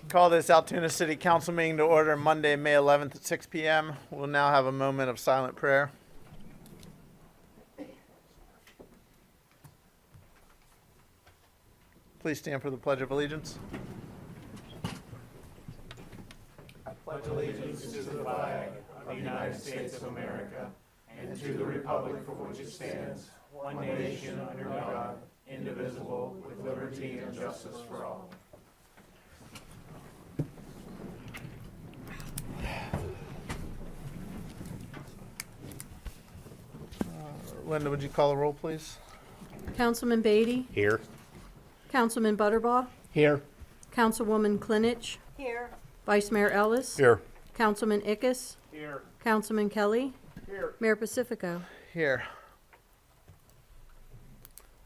Call this Altoona City Council meeting to order Monday, May 11th at 6 p.m. We'll now have a moment of silent prayer. Please stand for the Pledge of Allegiance. I pledge allegiance to the flag of the United States of America and to the republic for which it stands, one nation under God, indivisible, with liberty and justice for all. Linda, would you call the roll, please? Councilman Beatty, Here. Councilman Butterbaugh, Here. Councilwoman Klinich, Here. Vice Mayor Ellis, Here. Councilman Ickes, Here. Councilman Kelly, Here. Mayor Pacifico. Here.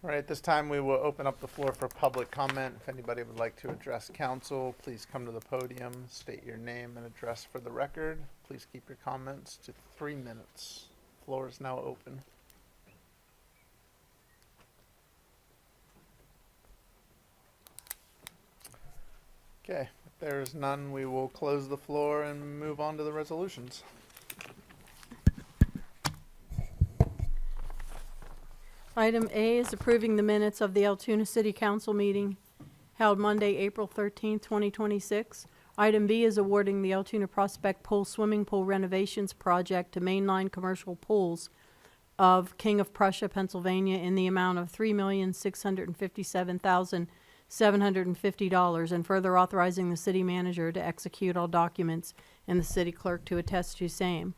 All right, at this time we will open up the floor for public comment. If anybody would like to address council, please come to the podium, state your name and address for the record. Please keep your comments to 3 minutes. Floor is now open. Okay, if there is none, we will close the floor and move on to the resolutions. Item A is approving the minutes of the Altoona City Council meeting held Monday, April 13th, 2026. Item B is awarding the Altoona Prospect Pool Swimming Pool Renovations Project to Mainline Commercial Pools of King of Prussia, Pennsylvania in the amount of $3,657,750 and further authorizing the city manager to execute all documents and the city clerk to attest to same.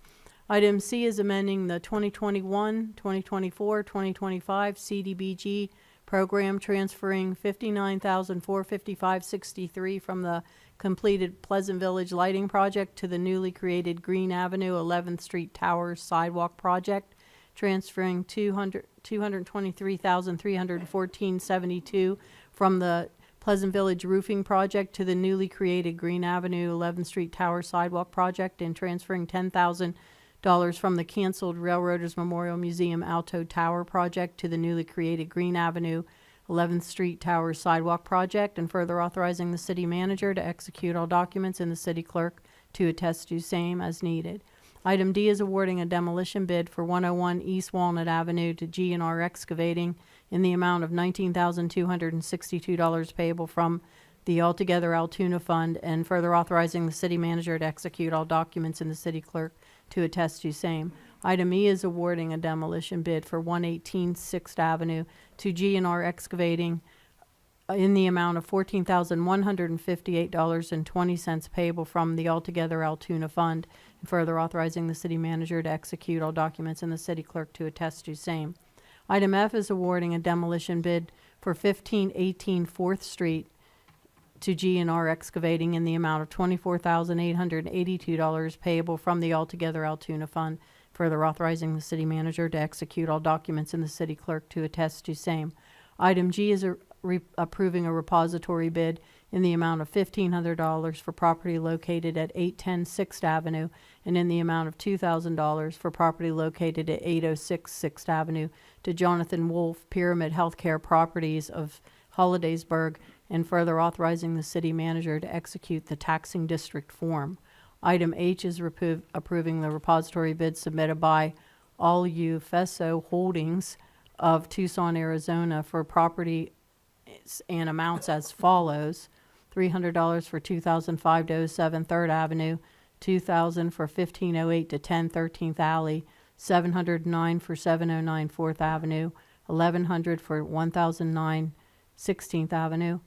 Item C is amending the 2021, 2024, 2025 CDBG program, transferring $59,455.63 from the completed Pleasant Village Lighting Project to the newly created Green Avenue 11th Street Towers Sidewalk Project, transferring $223,314.72 from the Pleasant Village Roofing Project to the newly created Green Avenue 11th Street Tower Sidewalk Project, and transferring $10,000 from the canceled Railroaders Memorial Museum Alto Tower Project to the newly created Green Avenue 11th Street Tower Sidewalk Project, and further authorizing the city manager to execute all documents and the city clerk to attest to same as needed. Item D is awarding a demolition bid for 101 East Walnut Avenue to G&R Excavating in the amount of $19,262 payable from the Altogether Altoona Fund, and further authorizing the city manager to execute all documents and the city clerk to attest to same. Item E is awarding a demolition bid for 118 6th Avenue to G&R Excavating in the amount of $14,158.20 payable from the Altogether Altoona Fund, and further authorizing the city manager to execute all documents and the city clerk to attest to same. Item F is awarding a demolition bid for 1518 4th Street to G&R Excavating in the amount of $24,882 payable from the Altogether Altoona Fund, further authorizing the city manager to execute all documents and the city clerk to attest to same. Item G is approving a repository bid in the amount of $1,500 for property located at 810 6th Avenue and in the amount of $2,000 for property located at 806 6th Avenue to Jonathan Wolf, Pyramid Healthcare Properties of Hollidaysburg, and further authorizing the city manager to execute the taxing district form. Item H is approving the repository bid submitted by Alueso Holdings of Tucson, Arizona for property and amounts as follows: $300 for 2005 to 07 3rd Avenue, $2,000 for 1508 to 10 13th Alley, $709 for 709 4th Avenue, $1,100 for 1009 16th Avenue,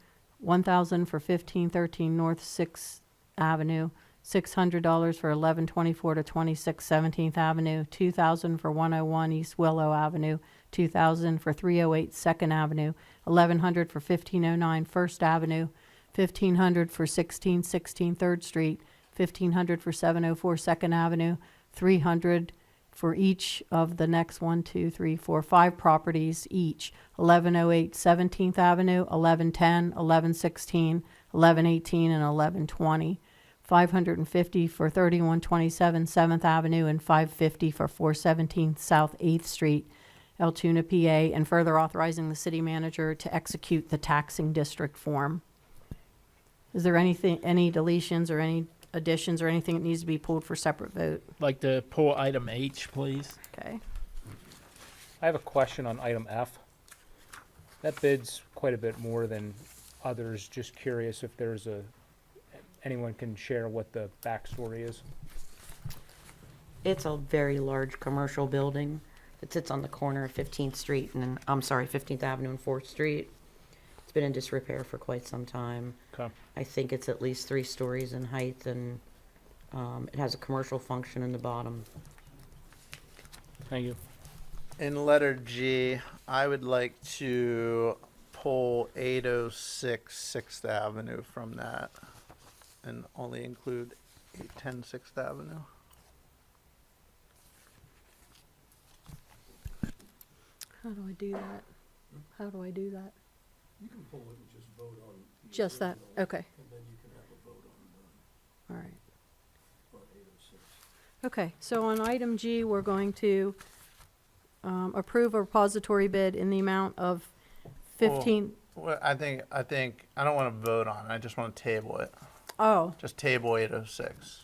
$1,000 for 1513 North 6th Avenue, $600 for 1124 to 26 17th Avenue, $2,000 for 101 East Willow Avenue, $2,000 for 308 2nd Avenue, $1,100 for 1509 1st Avenue, $1,500 for 1616 3rd Street, $1,500 for 704 2nd Avenue, $300 for each of the next 5 properties each: 1108 17th Avenue, 1110, 1116, 1118, and 1120. $550 for 3127 7th Avenue and $550 for 417 South 8th Street, Altoona, PA, and further authorizing the city manager to execute the taxing district form. Is there anything, any deletions or any additions or anything that needs to be pulled for separate vote? Like to pull item H, please. Okay. I have a question on item F. That bid's quite a bit more than others. Just curious if there's anyone can share what the backstory is. It's a very large commercial building that sits on the corner of 15th Street and, 15th Avenue and 4th Street. It's been in disrepair for quite some time. Okay. I think it's at least 3 stories in height, and it has a commercial function in the bottom. Thank you. In letter G, I would like to pull 806 6th Avenue from that and only include 810 6th Avenue. How do I do that? How do I do that? You can pull it and just vote on. the Just that, original, okay, And then you can have a vote on, all right. on 806. Okay, so on item G, we're going to approve a repository bid in the amount of 15, Well, I think I don't want to vote on it. I just want to table it. oh, Just table 806.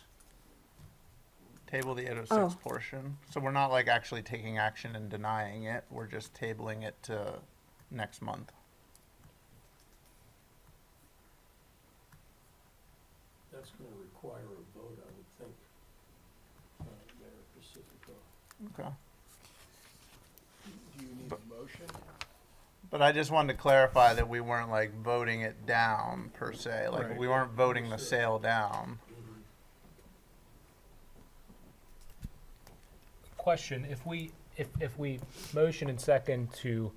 Table the 806 Oh. portion. So we're not like actually taking action and denying it. We're just tabling it to next month. That's gonna require a vote, I would think, Mayor Pacifico. Okay. Do you need a motion? But I just wanted to clarify that we weren't like voting it down per se. Like Right. we weren't voting the sale down. Question, if we motion and second to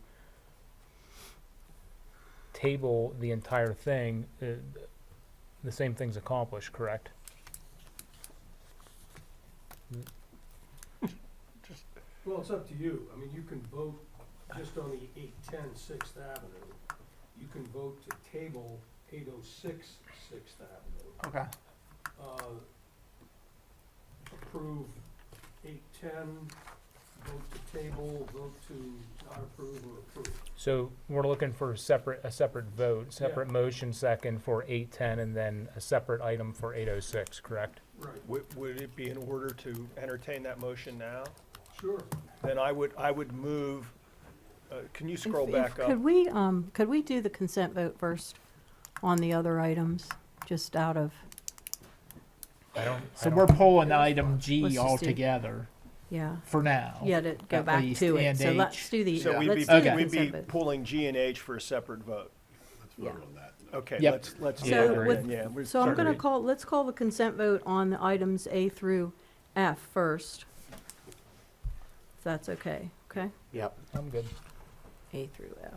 table the entire thing, the same thing's accomplished, correct? Well, it's up to you. I mean, you can vote just on the 810 6th Avenue. You can vote to table 806 6th Avenue. Okay. Approve 810, vote to table, vote to not approve or approve. So we're looking for a separate vote, separate motion second for 810, and then a separate item for 806, correct? Right, Would it be in order to entertain that motion now? sure. Then I would move, can you scroll back up? Could we do the consent vote first on the other items, just out of, So we're pulling item Let's G just do- altogether yeah, for now. yeah, to go At back least, to it, and so H. let's do the, So Yeah. we'd let's be, do the we'd be consent vote. pulling G and H for a separate vote. Yeah. Okay, Yep. let's do So that with- then, yeah. So I'm gonna let's call the consent vote on the items A through F first. If that's okay, okay? I'm good. A through F.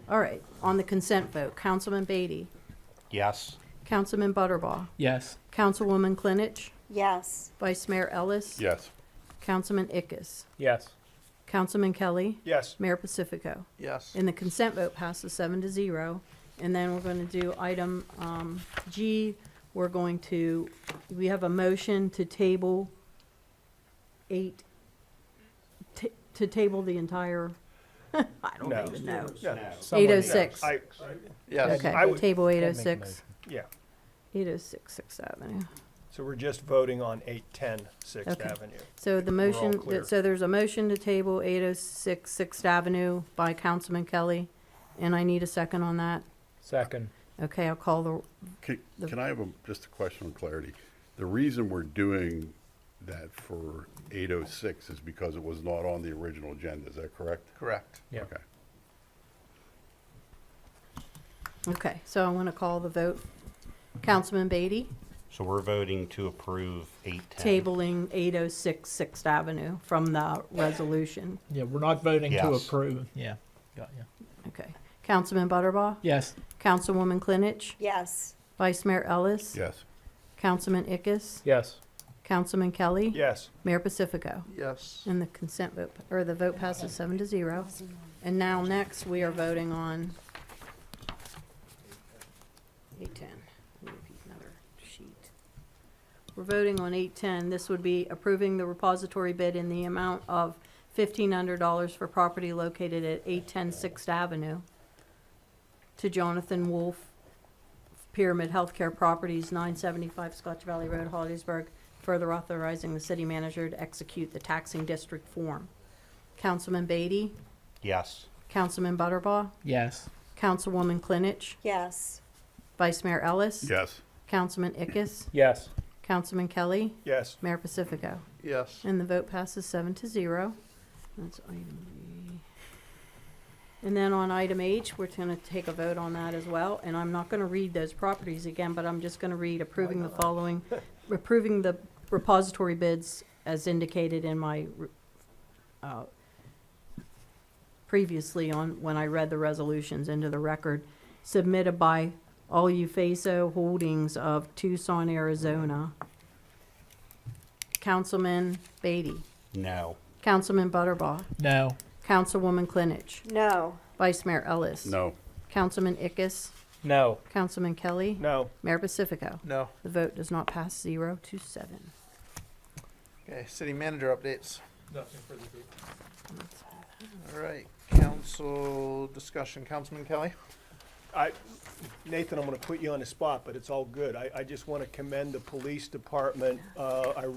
All right, on the consent vote, Councilman Beatty, Yes. Councilman Butterbaugh, Yes. Councilwoman Klinich, Yes. Vice Mayor Ellis. Yes. Councilman Ickes, Yes. Councilman Kelly, Yes, Mayor Pacifico. Yes. And the consent vote passes 7-0. And then we're going to do item G. We have a motion to table to table the entire, I don't No. even know. yeah. 806. I, Yes. I Okay, would- table Can't make a 806. yeah, 806 6th Avenue. so we're just voting on 810 6th Okay. Avenue. So the all motion, clear. so there's a motion to table 806 6th Avenue by Councilman Kelly. And I need a second on that. Second. Okay, I'll call the, Can I have just a question on clarity? The reason we're doing that for 806 is because it was not on the original agenda, is that correct? Correct. Yeah. Okay. okay, so I want to call the vote. Councilman Beatty, So we're voting to approve 810. tabling 806 6th Avenue from the resolution. Yeah, we're not voting to Yes. approve. Yeah. Got you. Okay. Councilman Butterbaugh, Yes. Councilwoman Klinich, Yes. Vice Mayor Ellis, Yes. Councilman Ickes, Yes. Councilman Kelly, Yes, Mayor Pacifico. Yes. And the consent vote, or the vote passes 7-0. And now next, we are voting on 810. Let me repeat another sheet. We're voting on 810. This would be approving the repository bid in the amount of $1,500 for property located at 810 6th Avenue to Jonathan Wolf Pyramid Healthcare Properties, 975 Scotch Valley Road, Hollidaysburg, further authorizing the city manager to execute the taxing district form. Councilman Beatty, Yes. Councilman Butterbaugh, Yes. Councilwoman Klinich, Yes. Vice Mayor Ellis, Yes. Councilman Ickes, Yes. Councilman Kelly, Yes. Mayor Pacifico. Yes. And the vote passes 7-0. That's item G. And then on item H, we're going to take a vote on that as well. And I'm not going to read those properties again, but I'm just going to read approving the following, approving the repository bids as indicated in my, previously on, when I read the resolutions into the record, submitted by Alueso Holdings of Tucson, Arizona. Councilman Beatty, No. Councilman Butterbaugh, No. Councilwoman Klinich, No. Vice Mayor Ellis. No. Councilman Ickes, No. Councilman Kelly, No. Mayor Pacifico. No. The vote does not pass 0-7. Okay, city manager updates. Nothing for the group. All right, council discussion. Councilman Kelly? Nathan, I'm gonna put you on the spot, but it's all good. I just wanna commend the police department. I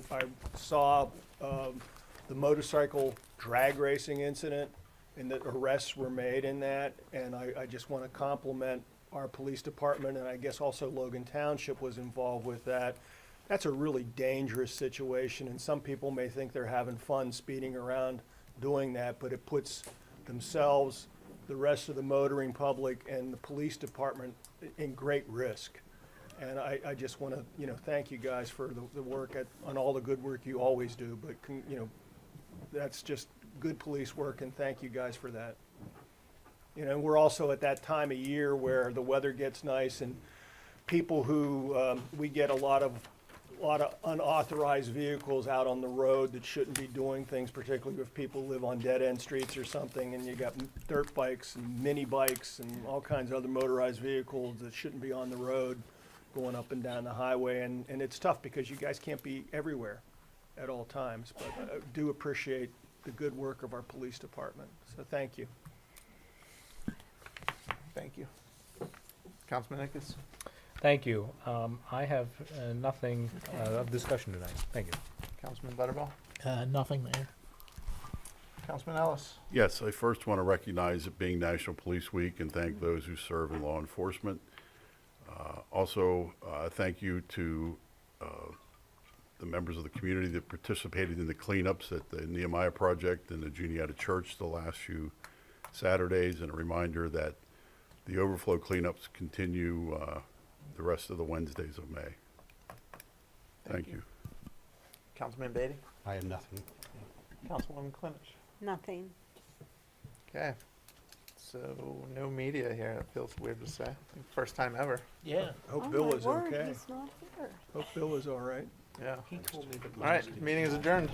saw, the motorcycle drag racing incident and that arrests were made in that. And I just wanna compliment our police department, and I guess also Logan Township was involved with that. That's a really dangerous situation, and some people may think they're having fun speeding around doing that, but it puts themselves, the rest of the motoring public, and the police department in great risk. And I just want to, thank you guys for the work on all the good work you always do, but, that's just good police work, and thank you guys for that. We're also at that time of year where the weather gets nice, and people who, we get a lot of unauthorized vehicles out on the road that shouldn't be doing things, particularly if people live on dead-end streets or something, and you got dirt bikes and mini bikes and all kinds of other motorized vehicles that shouldn't be on the road going up and down the highway, and it's tough because you guys can't be everywhere at all times, but I do appreciate the good work of our police department, so thank you. Thank you. Councilman Ickes? Thank you. I have nothing of discussion tonight. Thank you. Councilman Butterbaugh? Nothing there. Councilman Ellis? Yes, I first want to recognize it being National Police Week and thank those who serve in law enforcement. Also, thank you to the members of the community that participated in the cleanups at the Nehemiah Project and the Juniata Church the last few Saturdays, and a reminder that the overflow cleanups continue the rest of the Wednesdays of May. Thank you. Councilman Beatty? I have nothing. Councilwoman Klinich? Nothing. Okay. So, no media here. That feels weird to say. First time ever. Yeah. Hope Bill is okay. He's not here. Hope Bill is all right. Yeah. He told me that. All right, meeting is adjourned.